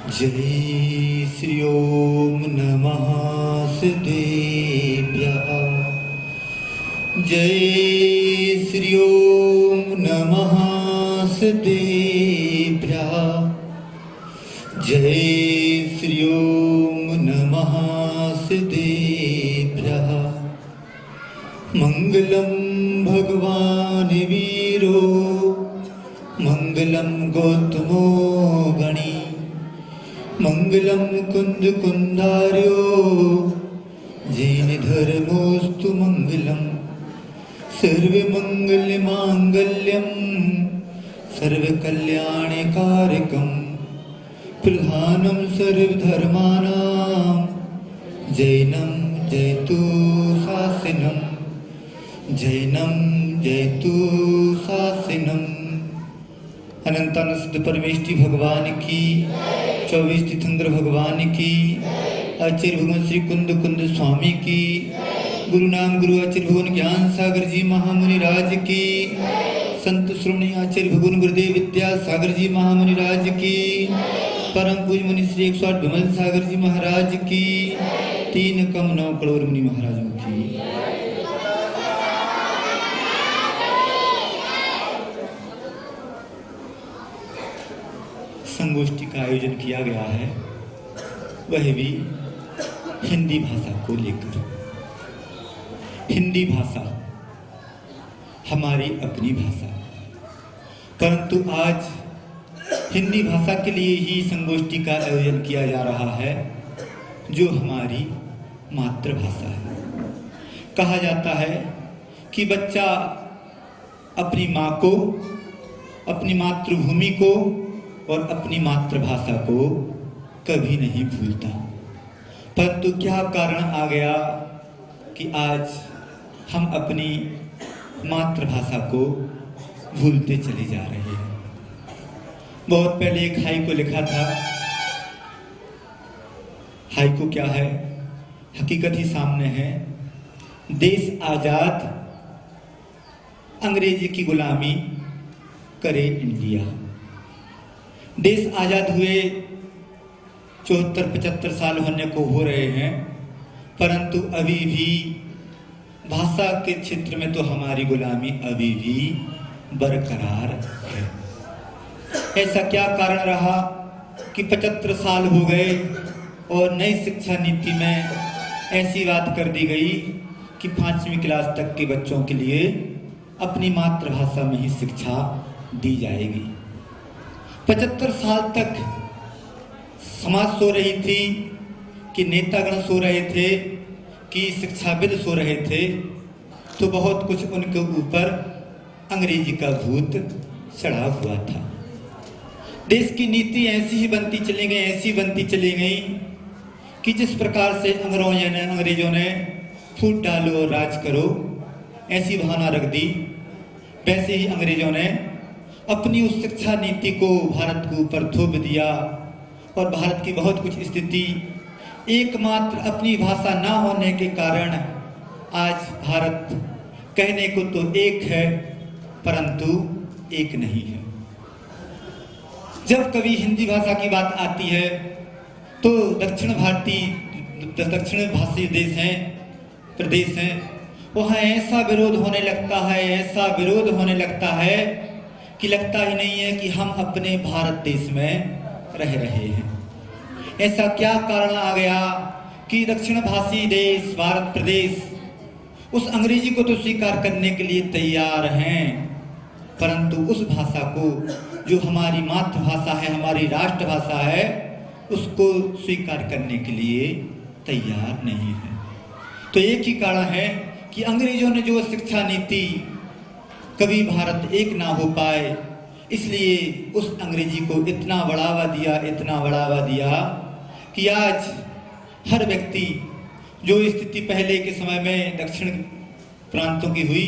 जय श्री ओम नमः सिद्धेभ्यः। जय श्री ओम नमः सिद्धेभ्यः। जय श्री ओम नमः सिद्धेभ्यः। मंगलम भगवान वीरो मंगलम गौतमो गणी मंगलम कुंद कुंदार्यो जैन धर्मोस्तु मंगलम सर्व मंगल मांगल्यम सर्व कल्याणकारकम प्रधानम सर्वधर्माणां जैनम जयतु शासनम जैनम जयतु शासनम। अनंतानंद परमेष्टि भगवान की, 24 तीर्थंकर भगवान की, आचार्य भगवान श्री कुंद कुंद स्वामी की, गुरु नाम गुरु आचार्य भगवान ज्ञान सागर जी महामुनि राज की, संत श्रोमणी आचार्य भगवान गुरुदेव विद्यासागर जी महामुनि राज की, परम पूज्य मुनि श्री 108 विमल सागर जी महाराज की, 3 कम 9 करोड़ मुनि महाराजों की। संगोष्ठी का आयोजन किया गया है, वह भी हिंदी भाषा को लेकर। हिंदी भाषा हमारी अपनी भाषा, परंतु आज हिंदी भाषा के लिए ही संगोष्ठी का आयोजन किया जा रहा है, जो हमारी मातृभाषा है। कहा जाता है कि बच्चा अपनी माँ को, अपनी मातृभूमि को और अपनी मातृभाषा को कभी नहीं भूलता, परंतु क्या कारण आ गया कि आज हम अपनी मातृभाषा को भूलते चले जा रहे हैं। बहुत पहले एक हाइकू लिखा था। हाइकू क्या है? हकीकत ही सामने है। देश आजाद, अंग्रेजी की गुलामी करे इंडिया। देश आजाद हुए 74-75 साल होने को हो रहे हैं, परंतु अभी भी भाषा के क्षेत्र में तो हमारी गुलामी अभी भी बरकरार है। ऐसा क्या कारण रहा कि 75 साल हो गए और नई शिक्षा नीति में ऐसी बात कर दी गई कि 5वीं क्लास तक के बच्चों के लिए अपनी मातृभाषा में ही शिक्षा दी जाएगी। 75 साल तक समाज सो रही थी, कि नेतागण सो रहे थे, कि शिक्षाविद सो रहे थे, तो बहुत कुछ उनके ऊपर अंग्रेजी का भूत चढ़ा हुआ था। देश की नीति ऐसी ही बनती चली गई, ऐसी बनती चली गई कि जिस प्रकार से अंग्रेजों ने फूट डालो और राज करो ऐसी भावना रख दी, वैसे ही अंग्रेजों ने अपनी उस शिक्षा नीति को भारत के ऊपर थोप दिया और भारत की बहुत कुछ स्थिति एकमात्र अपनी भाषा ना होने के कारण आज भारत कहने को तो एक है, परंतु एक नहीं है। जब कभी हिंदी भाषा की बात आती है तो दक्षिण भाषी देश हैं, प्रदेश हैं, वहाँ ऐसा विरोध होने लगता है, ऐसा विरोध होने लगता है कि लगता ही नहीं है कि हम अपने भारत देश में रह रहे हैं। ऐसा क्या कारण आ गया कि दक्षिण भाषी देश भारत प्रदेश उस अंग्रेजी को तो स्वीकार करने के लिए तैयार हैं, परंतु उस भाषा को जो हमारी मातृभाषा है, हमारी राष्ट्रभाषा है, उसको स्वीकार करने के लिए तैयार नहीं है। तो एक ही कारण है कि अंग्रेजों ने जो शिक्षा नीति कभी भारत एक ना हो पाए, इसलिए उस अंग्रेजी को इतना बढ़ावा दिया कि आज हर व्यक्ति, जो स्थिति पहले के समय में दक्षिण प्रांतों की हुई,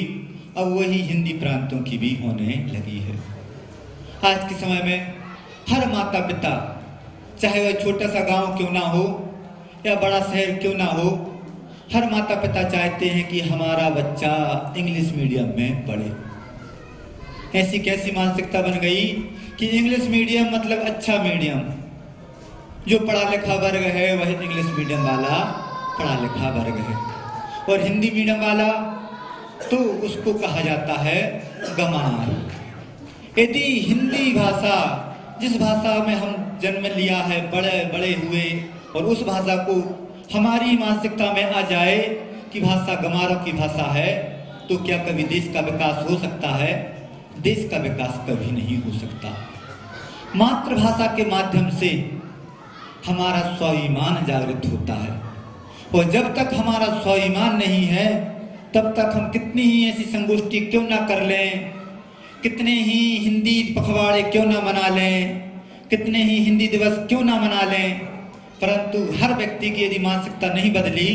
अब वही हिंदी प्रांतों की भी होने लगी है। आज के समय में हर माता पिता, चाहे वह छोटा सा गांव क्यों ना हो या बड़ा शहर क्यों ना हो, हर माता पिता चाहते हैं कि हमारा बच्चा इंग्लिश मीडियम में पढ़े। ऐसी कैसी मानसिकता बन गई कि इंग्लिश मीडियम मतलब अच्छा मीडियम। जो पढ़ा लिखा वर्ग है वह इंग्लिश मीडियम वाला पढ़ा लिखा वर्ग है, और हिंदी मीडियम वाला तो उसको कहा जाता है गंवार। यदि हिंदी भाषा, जिस भाषा में हम जन्म लिया है, बड़े बड़े हुए, और उस भाषा को हमारी मानसिकता में आ जाए कि भाषा गंवारों की भाषा है, तो क्या कभी देश का विकास हो सकता है? देश का विकास कभी नहीं हो सकता। मातृभाषा के माध्यम से हमारा स्वाभिमान जागृत होता है, और जब तक हमारा स्वाभिमान नहीं है तब तक हम कितनी ही ऐसी संगोष्ठी क्यों ना कर लें, कितने ही हिंदी पखवाड़े क्यों ना मना लें, कितने ही हिंदी दिवस क्यों ना मना लें, परंतु हर व्यक्ति की यदि मानसिकता नहीं बदली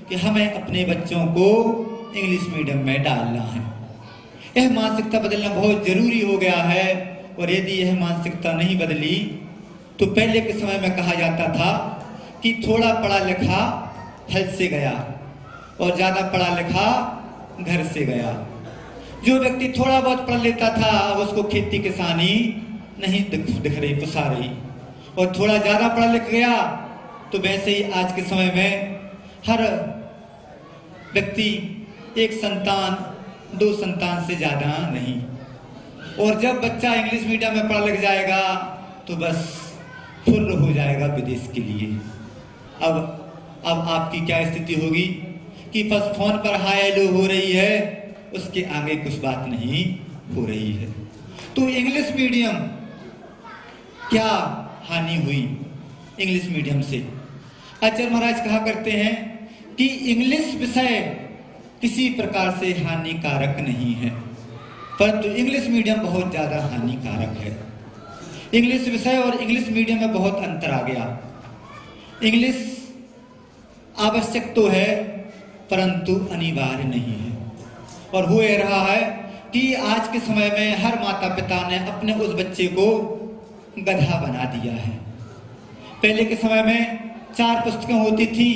कि हमें अपने बच्चों को इंग्लिश मीडियम में डालना है, यह मानसिकता बदलना बहुत जरूरी हो गया है। और यदि यह मानसिकता नहीं बदली तो पहले के समय में कहा जाता था कि थोड़ा पढ़ा लिखा फल से गया और ज्यादा पढ़ा लिखा घर से गया। जो व्यक्ति थोड़ा बहुत पढ़ लेता था अब उसको खेती किसानी नहीं दिख रही, पुसा रही, और थोड़ा ज्यादा पढ़ा लिख गया तो वैसे ही आज के समय में हर व्यक्ति एक संतान, दो संतान से ज्यादा नहीं। और जब बच्चा इंग्लिश मीडियम में पढ़ लिख जाएगा तो बस फुर्र हो जाएगा विदेश के लिए। अब आपकी क्या स्थिति होगी कि बस फोन पर हाय हेलो हो रही है, उसके आगे कुछ बात नहीं हो रही है। तो इंग्लिश मीडियम, क्या हानि हुई इंग्लिश मीडियम से? आचार्य महाराज कहा करते हैं कि इंग्लिश विषय किसी प्रकार से हानिकारक नहीं है, परंतु इंग्लिश मीडियम बहुत ज्यादा हानिकारक है। इंग्लिश विषय और इंग्लिश मीडियम में बहुत अंतर आ गया। इंग्लिश आवश्यक तो है परंतु अनिवार्य नहीं है, और हो यह रहा है कि आज के समय में हर माता पिता ने अपने उस बच्चे को गधा बना दिया है। पहले के समय में 4 पुस्तकें होती थी,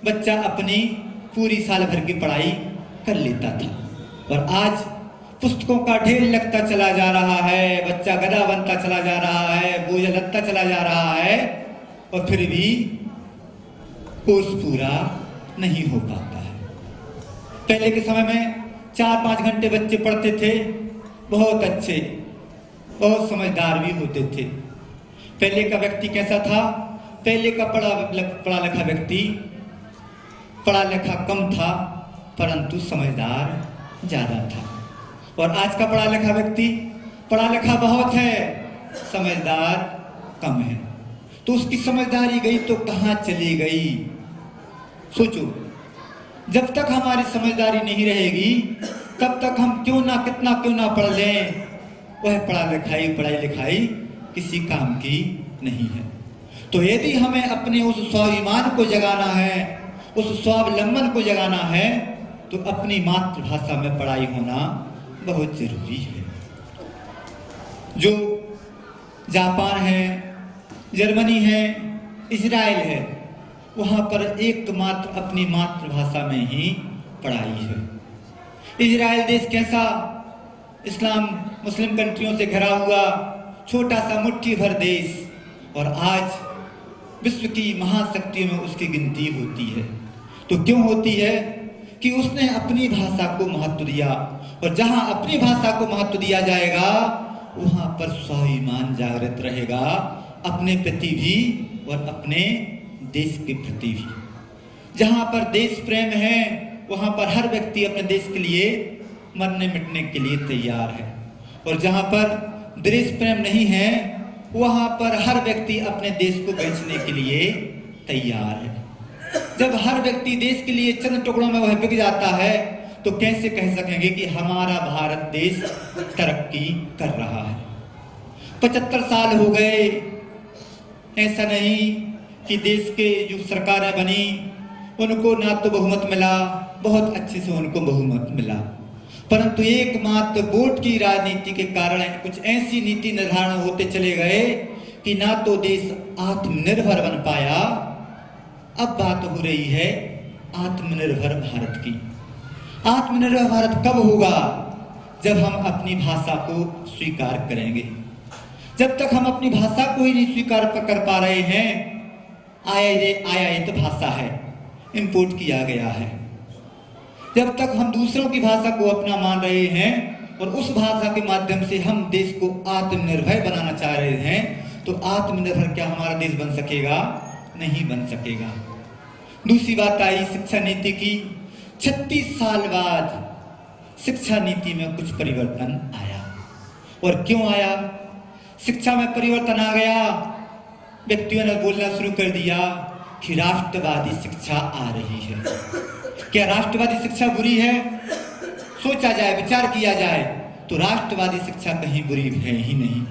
बच्चा अपनी पूरी साल भर की पढ़ाई कर लेता था, और आज पुस्तकों का ढेर लगता चला जा रहा है, बच्चा गधा बनता चला जा रहा है, बोझ लगता चला जा रहा है, और फिर भी कोर्स पूरा नहीं हो पाता है। पहले के समय में 4-5 घंटे बच्चे पढ़ते थे, बहुत अच्छे, बहुत समझदार भी होते थे। पहले का व्यक्ति कैसा था? पहले का पढ़ा लिखा व्यक्ति पढ़ा लिखा कम था परंतु समझदार ज्यादा था, और आज का पढ़ा लिखा व्यक्ति पढ़ा लिखा बहुत है, समझदार कम है। तो उसकी समझदारी गई तो कहां चली गई? सोचो, जब तक हमारी समझदारी नहीं रहेगी तब तक हम कितना क्यों ना पढ़ लें, वह पढ़ाई लिखाई किसी काम की नहीं है। तो यदि हमें अपने उस स्वाभिमान को जगाना है, उस स्वावलंबन को जगाना है, तो अपनी मातृभाषा में पढ़ाई होना बहुत जरूरी है। जो जापान है, जर्मनी है, इजराइल है, वहां पर एकमात्र अपनी मातृभाषा में ही पढ़ाई है। इजराइल देश कैसा? इस्लाम मुस्लिम कंट्रियों से घिरा हुआ छोटा सा मुट्ठी भर देश, और आज विश्व की महाशक्तियों में उसकी गिनती होती है। तो क्यों होती है? कि उसने अपनी भाषा को महत्व दिया, और जहां अपनी भाषा को महत्व दिया जाएगा वहां पर स्वाभिमान जागृत रहेगा, अपने प्रति भी और अपने देश के प्रति भी। जहां पर देश प्रेम है वहां पर हर व्यक्ति अपने देश के लिए मरने मिटने के लिए तैयार है, और जहां पर देश प्रेम नहीं है वहां पर हर व्यक्ति अपने देश को बेचने के लिए तैयार है। जब हर व्यक्ति देश के लिए चंद टुकड़ों में वह बिक जाता है तो कैसे कह सकेंगे कि हमारा भारत देश तरक्की कर रहा है? 75 साल हो गए, ऐसा नहीं कि देश के जो सरकारें बनी उनको ना तो बहुमत मिला, बहुत अच्छे से उनको बहुमत मिला, परंतु एकमात्र वोट की राजनीति के कारण कुछ ऐसी नीति निर्धारण होते चले गए कि ना तो देश आत्मनिर्भर बन पाया। अब बात हो रही है आत्मनिर्भर भारत की। आत्मनिर्भर भारत कब होगा? जब हम अपनी भाषा को स्वीकार करेंगे। जब तक हम अपनी भाषा को ही नहीं स्वीकार कर पा रहे हैं आयात भाषा है, इंपोर्ट किया गया है। जब तक हम दूसरों की भाषा को अपना मान रहे हैं और उस भाषा के माध्यम से हम देश को आत्मनिर्भर बनाना चाह रहे हैं, तो आत्मनिर्भर क्या हमारा देश बन सकेगा? नहीं बन सकेगा। दूसरी बात आई शिक्षा नीति की। 36 साल बाद शिक्षा नीति में कुछ परिवर्तन आया। और क्यों आया? शिक्षा में परिवर्तन आ गया, व्यक्तियों ने बोलना शुरू कर दिया कि राष्ट्रवादी शिक्षा आ रही है। क्या राष्ट्रवादी शिक्षा बुरी है? सोचा जाए, विचार किया जाए तो राष्ट्रवादी शिक्षा कहीं बुरी है ही नहीं।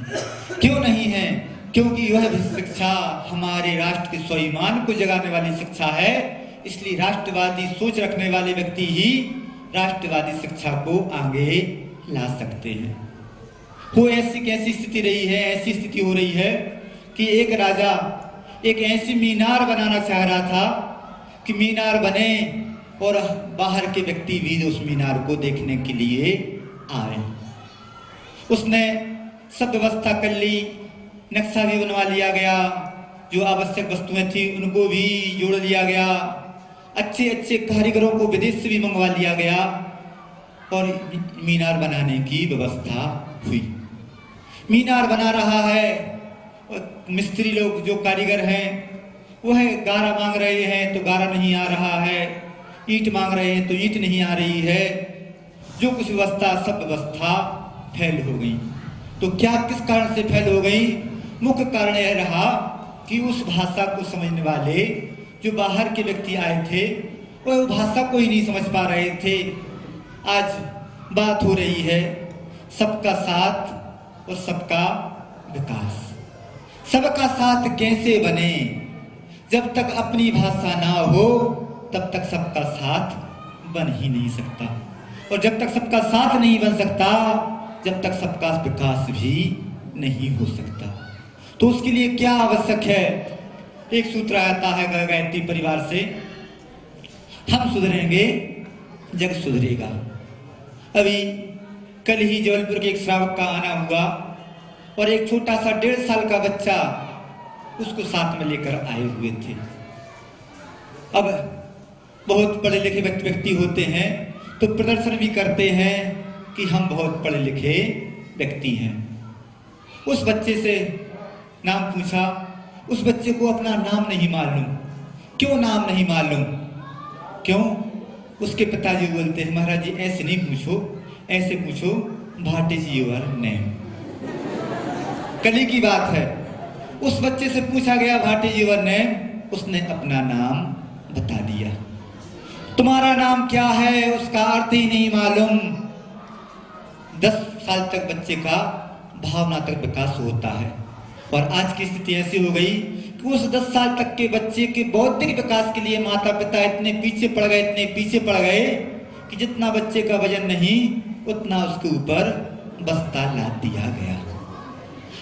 क्यों नहीं है? क्योंकि वह शिक्षा हमारे राष्ट्र के स्वाभिमान को जगाने वाली शिक्षा है। इसलिए राष्ट्रवादी सोच रखने वाले व्यक्ति ही राष्ट्रवादी शिक्षा को आगे ला सकते हैं। वो ऐसी कैसी स्थिति रही है, ऐसी स्थिति हो रही है कि एक राजा एक ऐसी मीनार बनाना चाह रहा था कि मीनार बने और बाहर के व्यक्ति भी उस मीनार को देखने के लिए आए। उसने सब व्यवस्था कर ली, नक्शा भी बनवा लिया गया, जो आवश्यक वस्तुएं थी उनको भी जोड़ लिया गया, अच्छे अच्छे कारीगरों को विदेश से भी मंगवा लिया गया और मीनार बनाने की व्यवस्था हुई। मीनार बना रहा है, मिस्त्री लोग जो कारीगर हैं वह गारा मांग रहे हैं तो गारा नहीं आ रहा है, ईंट मांग रहे हैं तो ईंट नहीं आ रही है। जो कुछ व्यवस्था सब व्यवस्था फेल हो गई। तो क्या किस कारण से फेल हो गई? मुख्य कारण यह रहा कि उस भाषा को समझने वाले जो बाहर के व्यक्ति आए थे वह भाषा को ही नहीं समझ पा रहे थे। आज बात हो रही है सबका साथ और सबका विकास। सबका साथ कैसे बने? जब तक अपनी भाषा ना हो तब तक सबका साथ बन ही नहीं सकता, और जब तक सबका साथ नहीं बन सकता जब तक सबका विकास भी नहीं हो सकता। तो उसके लिए क्या आवश्यक है? एक सूत्र आता है गायत्री परिवार से, हम सुधरेंगे जग सुधरेगा। अभी कल ही जबलपुर के एक श्रावक का आना हुआ और एक छोटा सा 1.5 साल का बच्चा उसको साथ में लेकर आए हुए थे। अब बहुत पढ़े लिखे व्यक्ति होते हैं तो प्रदर्शन भी करते हैं कि हम बहुत पढ़े लिखे व्यक्ति हैं। उस बच्चे से नाम पूछा, उस बच्चे को अपना नाम नहीं मालूम। क्यों नाम नहीं मालूम? क्यों? उसके पिताजी बोलते हैं महाराज जी ऐसे नहीं पूछो, ऐसे पूछो व्हाट इज योर नेम। कल की बात है, उस बच्चे से पूछा गया व्हाट इज योर नेम, उसने अपना नाम बता दिया। तुम्हारा नाम क्या है उसका अर्थ ही नहीं मालूम। 10 साल तक बच्चे का भावनात्मक विकास होता है और आज की स्थिति ऐसी हो गई कि उस 10 साल तक के बच्चे के बौद्धिक विकास के लिए माता पिता इतने पीछे पड़ गए कि जितना बच्चे का वजन नहीं उतना उसके ऊपर बस्ता लाद दिया गया।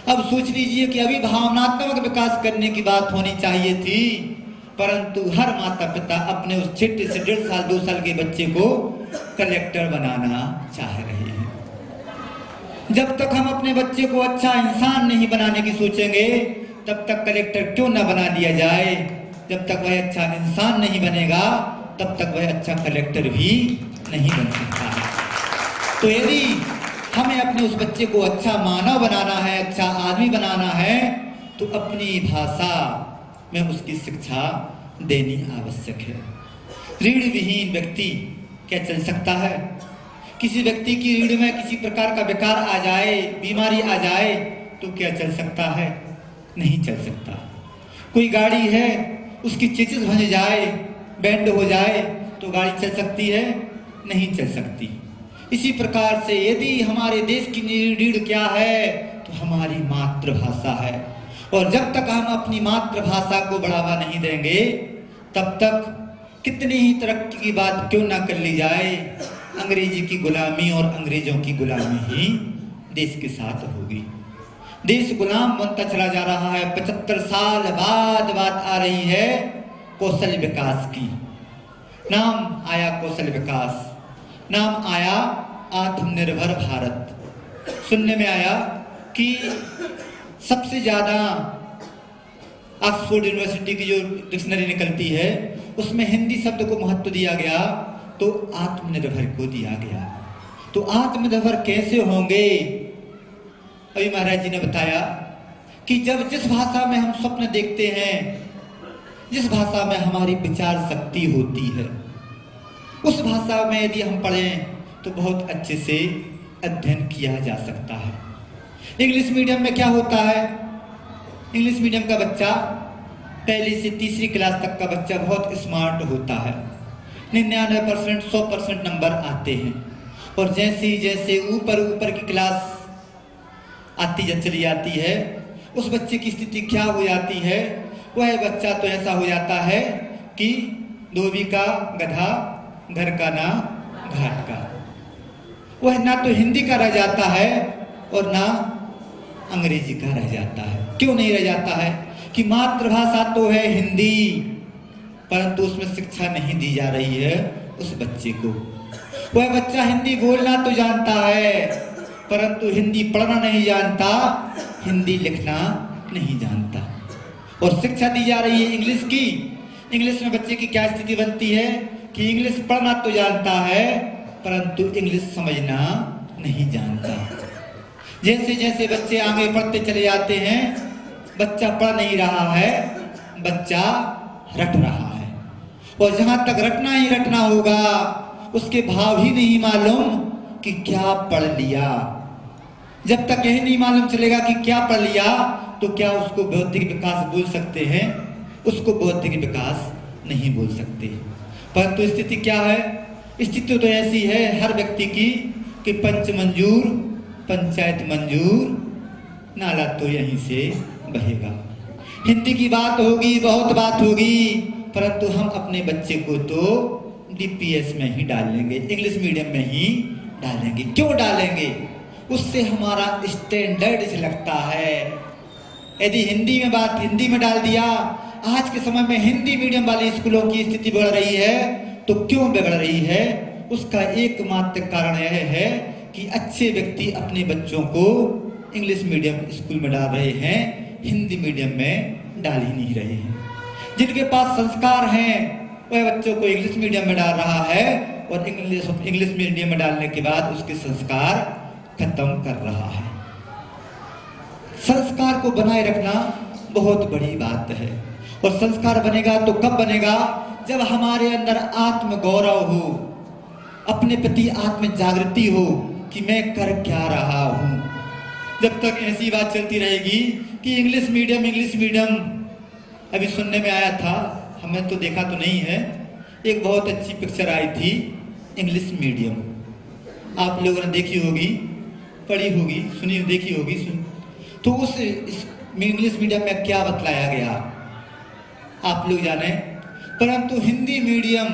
अब सोच लीजिए कि अभी भावनात्मक विकास करने की बात होनी चाहिए थी, परंतु हर माता पिता अपने उस छोटे से 1.5 साल 2 साल के बच्चे को कलेक्टर बनाना चाह रहे हैं। जब तक हम अपने बच्चे को अच्छा इंसान नहीं बनाने की सोचेंगे तब तक कलेक्टर क्यों ना बना दिया जाए। जब तक वह अच्छा इंसान नहीं बनेगा तब तक वह अच्छा कलेक्टर भी नहीं बन सकता। तो यदि हमें अपने उस बच्चे को अच्छा मानव बनाना है, अच्छा आदमी बनाना है, तो अपनी भाषा में उसकी शिक्षा देनी आवश्यक है। रीढ़ विहीन व्यक्ति क्या चल सकता है? किसी व्यक्ति की रीढ़ में किसी प्रकार का विकार आ जाए, बीमारी आ जाए तो क्या चल सकता है? नहीं चल सकता। कोई गाड़ी है उसकी चेसिस बन जाए, बैंड हो जाए तो गाड़ी चल सकती है? नहीं चल सकती। इसी प्रकार से यदि हमारे देश की रीढ़ क्या है तो हमारी मातृभाषा है, और जब तक हम अपनी मातृभाषा को बढ़ावा नहीं देंगे तब तक कितनी ही तरक्की की बात क्यों ना कर ली जाए, अंग्रेजी की गुलामी और अंग्रेजों की गुलामी ही देश के साथ होगी। देश गुलाम बनता चला जा रहा है। 75 साल बाद बात आ रही है कौशल विकास की। नाम आया कौशल विकास, नाम आया आत्मनिर्भर भारत। सुनने में आया कि सबसे ज्यादा ऑक्सफोर्ड यूनिवर्सिटी की जो डिक्शनरी निकलती है उसमें हिंदी शब्द को महत्व दिया गया तो आत्मनिर्भर को दिया गया। तो आत्मनिर्भर कैसे होंगे? अभी महाराज जी ने बताया कि जब जिस भाषा में हम स्वप्न देखते हैं, जिस भाषा में हमारी विचार शक्ति होती है, उस भाषा में यदि हम पढ़ें तो बहुत अच्छे से अध्ययन किया जा सकता है। इंग्लिश मीडियम में क्या होता है? इंग्लिश मीडियम का बच्चा पहली से तीसरी क्लास तक का बच्चा बहुत स्मार्ट होता है, 99% 100% नंबर आते हैं। और जैसे ऊपर ऊपर की क्लास आती चली जाती है, उस बच्चे की स्थिति क्या हो जाती है? वह बच्चा तो ऐसा हो जाता है कि धोबी का गधा, घर का ना घाट का। वह ना तो हिंदी का रह जाता है और ना अंग्रेजी का रह जाता है। क्यों नहीं रह जाता है? कि मातृभाषा तो है हिंदी, परंतु उसमें शिक्षा नहीं दी जा रही है उस बच्चे को। वह बच्चा हिंदी बोलना तो जानता है, परंतु हिंदी पढ़ना नहीं जानता, हिंदी लिखना नहीं जानता। और शिक्षा दी जा रही है इंग्लिश की। इंग्लिश में बच्चे की क्या स्थिति बनती है कि इंग्लिश पढ़ना तो जानता है, परंतु इंग्लिश समझना नहीं जानता। जैसे जैसे बच्चे आगे पढ़ते चले जाते हैं, बच्चा पढ़ नहीं रहा है, बच्चा रट रहा है। और जहां तक रटना ही रटना होगा, उसके भाव ही नहीं मालूम कि क्या पढ़ लिया। जब तक यही नहीं मालूम चलेगा कि क्या पढ़ लिया, तो क्या उसको बौद्धिक विकास बोल सकते हैं? उसको बौद्धिक विकास नहीं बोल सकते। परंतु स्थिति क्या है? स्थिति तो ऐसी है हर व्यक्ति की कि पंच मंजूर, पंचायत मंजूर, नाला तो यहीं से बहेगा। हिंदी की बात होगी, बहुत बात होगी, परंतु हम अपने बच्चे को तो डीपीएस में ही डालेंगे, इंग्लिश मीडियम में ही डालेंगे। क्यों डालेंगे? उससे हमारा स्टैंडर्ड लगता है। यदि हिंदी में बात हिंदी में डाल दिया, आज के समय में हिंदी मीडियम वाले स्कूलों की स्थिति बढ़ रही है, तो क्यों बिगड़ रही है? उसका एकमात्र कारण यह है कि अच्छे व्यक्ति अपने बच्चों को इंग्लिश मीडियम स्कूल में डाल रहे हैं, हिंदी मीडियम में डाल ही नहीं रहे हैं। जिनके पास संस्कार हैं वह बच्चों को इंग्लिश मीडियम में डाल रहा है, और इंग्लिश मीडियम में डालने के बाद उसके संस्कार खत्म कर रहा है। संस्कार को बनाए रखना बहुत बड़ी बात है। और संस्कार बनेगा तो कब बनेगा? जब हमारे अंदर आत्म गौरव हो, अपने प्रति आत्म जागृति हो कि मैं कर क्या रहा हूं। जब तक ऐसी बात चलती रहेगी कि इंग्लिश मीडियम, अभी सुनने में आया था, हमें तो देखा तो नहीं है, एक बहुत अच्छी पिक्चर आई थी इंग्लिश मीडियम। आप लोगों ने देखी होगी, पढ़ी होगी, सुनी देखी होगी। तो उस इंग्लिश मीडियम में क्या बतलाया गया आप लोग जाने। परंतु हिंदी मीडियम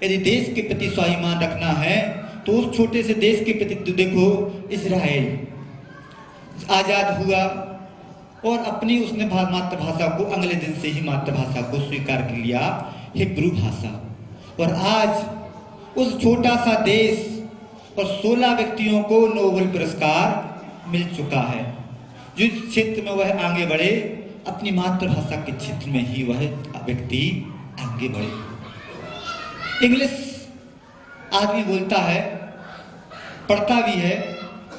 यदि देश के प्रति स्वाभिमान रखना है, तो उस छोटे से देश के प्रति तो देखो, इजराइल आजाद हुआ और अपनी उसने मातृभाषा को अगले दिन से ही मातृभाषा को स्वीकार कर लिया, हिब्रू भाषा। और आज उस छोटा सा देश और 16 व्यक्तियों को नोबेल पुरस्कार मिल चुका है। जिस क्षेत्र में वह आगे बढ़े, अपनी मातृभाषा के क्षेत्र में ही वह व्यक्ति आगे बढ़े। इंग्लिश आदमी बोलता है, पढ़ता भी है,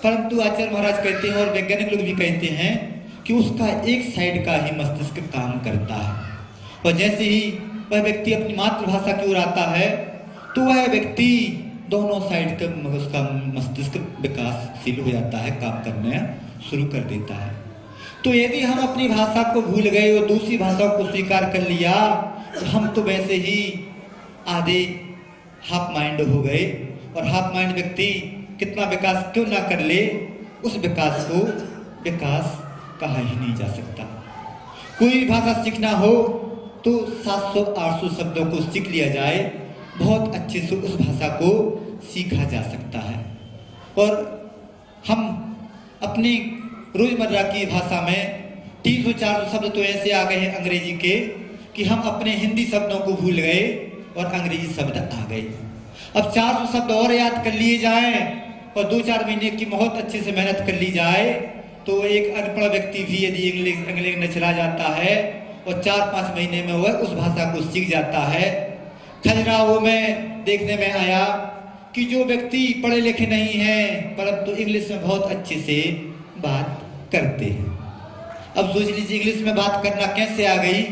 परंतु आचार्य महाराज कहते हैं और वैज्ञानिक लोग भी कहते हैं कि उसका एक साइड का ही मस्तिष्क काम करता है। और जैसे ही वह व्यक्ति अपनी मातृभाषा की ओर आता है, तो वह व्यक्ति दोनों साइड का उसका मस्तिष्क विकासशील हो जाता है, काम करने शुरू कर देता है। तो यदि हम अपनी भाषा को भूल गए और दूसरी भाषा को स्वीकार कर लिया, तो हम तो वैसे ही आधे हाफ माइंड हो गए। और हाफ माइंड व्यक्ति कितना विकास क्यों ना कर ले, उस विकास को विकास कहा ही नहीं जा सकता। कोई भी भाषा सीखना हो तो 700-800 शब्दों को सीख लिया जाए, बहुत अच्छे से उस भाषा को सीखा जा सकता है। और हम अपनी रोजमर्रा की भाषा में 300-400 शब्द तो ऐसे आ गए हैं अंग्रेजी के कि हम अपने हिंदी शब्दों को भूल गए और अंग्रेजी शब्द आ गए। अब 400 शब्द और याद कर लिए जाएं और 2-4 महीने की बहुत अच्छे से मेहनत कर ली जाए, तो एक अनपढ़ व्यक्ति भी यदि इंग्लिश में चला जाता है और 4-5 महीने में वह उस भाषा को सीख जाता है। खजुराहो में देखने में आया कि जो व्यक्ति पढ़े लिखे नहीं हैं परंतु इंग्लिश में बहुत अच्छे से बात करते हैं। अब सोच लीजिए इंग्लिश में बात करना कैसे आ गई?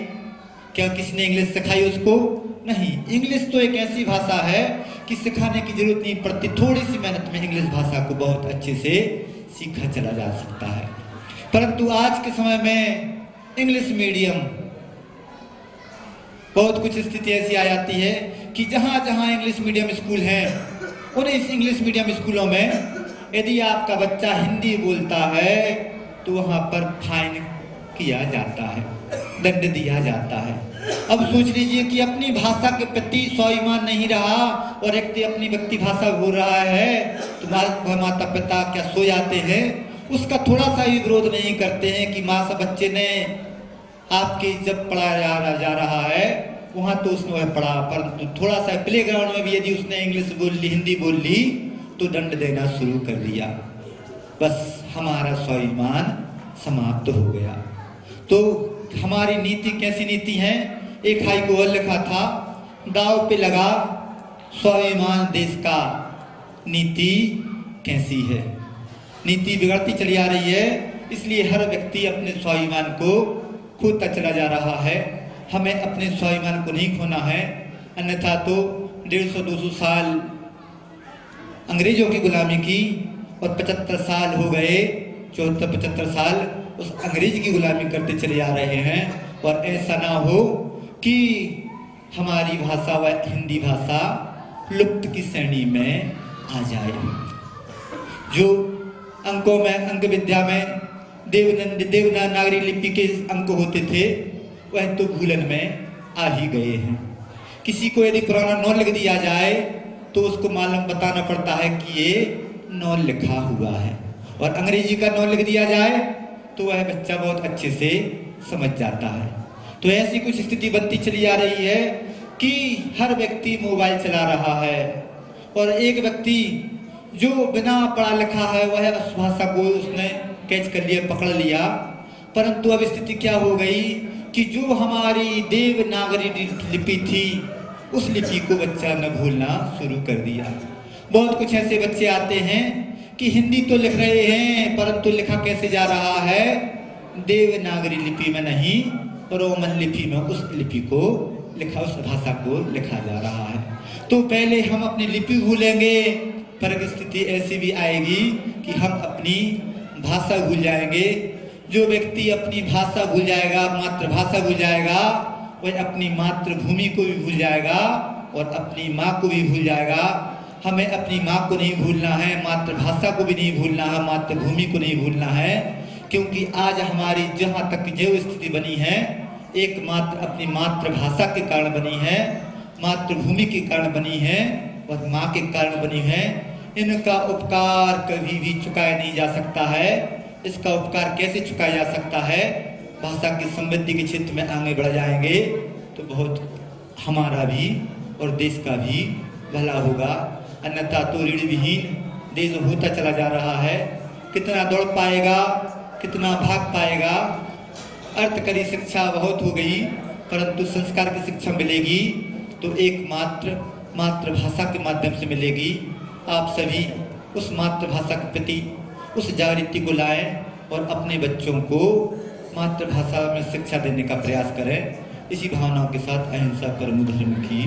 क्या किसी ने इंग्लिश सिखाई उसको? नहीं। इंग्लिश तो एक ऐसी भाषा है कि सिखाने की जरूरत नहीं पड़ती, थोड़ी सी मेहनत में इंग्लिश भाषा को बहुत अच्छे से सीखा चला जा सकता है। परंतु आज के समय में इंग्लिश मीडियम बहुत कुछ स्थिति ऐसी आ जाती है कि जहाँ जहाँ इंग्लिश मीडियम स्कूल हैं उन इस इंग्लिश मीडियम स्कूलों में यदि आपका बच्चा हिंदी बोलता है तो वहाँ पर फाइन किया जाता है, दंड दिया जाता है। अब सोच लीजिए कि अपनी भाषा के प्रति स्वाभिमान नहीं रहा और व्यक्ति अपनी व्यक्ति भाषा बोल रहा है तो माता पिता क्या सो जाते हैं? उसका थोड़ा सा भी विरोध नहीं करते हैं कि माँ सब बच्चे ने आपकी जब पढ़ाया जा रहा है वहाँ तो उसने वह पढ़ा, परंतु थोड़ा सा प्ले ग्राउंड में भी यदि उसने इंग्लिश बोल ली, हिंदी बोल ली तो दंड देना शुरू कर दिया। बस हमारा स्वाभिमान समाप्त हो गया। तो हमारी नीति कैसी नीति है? एक हाइकु लिखा था, दाव पे लगा स्वाभिमान देश का, नीति कैसी है? नीति बिगड़ती चली आ रही है, इसलिए हर व्यक्ति अपने स्वाभिमान को खोता चला जा रहा है। हमें अपने स्वाभिमान को नहीं खोना है, अन्यथा तो 150-200 साल अंग्रेजों की गुलामी की और 75 साल हो गए, 74-75 साल उस अंग्रेज की गुलामी करते चले आ रहे हैं। और ऐसा ना हो कि हमारी भाषा व हिंदी भाषा लुप्त की श्रेणी में आ जाए। जो अंकों में, अंक विद्या में देवनागरी लिपि के अंक होते थे वह तो भूलन में आ ही गए हैं। किसी को यदि पुराना नौ लिख दिया जाए तो उसको मालूम बताना पड़ता है कि ये नौ लिखा हुआ है, और अंग्रेजी का नौ लिख दिया जाए तो वह बच्चा बहुत अच्छे से समझ जाता है। तो ऐसी कुछ स्थिति बनती चली आ रही है कि हर व्यक्ति मोबाइल चला रहा है और एक व्यक्ति जो बिना पढ़ा लिखा है वह उस भाषा को उसने कैच कर लिया, पकड़ लिया। परंतु अब स्थिति क्या हो गई कि जो हमारी देवनागरी लिपि थी उस लिपि को बच्चा न भूलना शुरू कर दिया। बहुत कुछ ऐसे बच्चे आते हैं कि हिंदी तो लिख रहे हैं परंतु लिखा कैसे जा रहा है? देवनागरी लिपि में नहीं, रोमन लिपि में उस लिपि को लिखा, उस भाषा को लिखा जा रहा है। तो पहले हम अपनी लिपि भूलेंगे, पर स्थिति ऐसी भी आएगी कि हम अपनी भाषा भूल जाएंगे। जो व्यक्ति अपनी भाषा भूल जाएगा, मातृभाषा भूल जाएगा, वह अपनी मातृभूमि को भी भूल जाएगा और अपनी माँ को भी भूल जाएगा। हमें अपनी माँ को नहीं भूलना है, मातृभाषा को भी नहीं भूलना है, मातृभूमि को नहीं भूलना है, क्योंकि आज हमारी जहाँ तक जो स्थिति बनी है एकमात्र अपनी मातृभाषा के कारण बनी है, मातृभूमि के कारण बनी है और माँ के कारण बनी है। इनका उपकार कभी भी चुकाया नहीं जा सकता है। इसका उपकार कैसे चुकाया जा सकता है? भाषा की समृद्धि के क्षेत्र में आगे बढ़ जाएंगे तो बहुत हमारा भी और देश का भी भला होगा, अन्यथा तो ऋण विहीन देश होता चला जा रहा है। कितना दौड़ पाएगा, कितना भाग पाएगा? अर्थकरी शिक्षा बहुत हो गई, परंतु संस्कार की शिक्षा मिलेगी तो एकमात्र मातृभाषा के माध्यम से मिलेगी। आप सभी उस मातृभाषा के प्रति उस जागृति को लाएं और अपने बच्चों को मातृभाषा में शिक्षा देने का प्रयास करें। इसी भावनाओं के साथ अहिंसा परमो धर्म की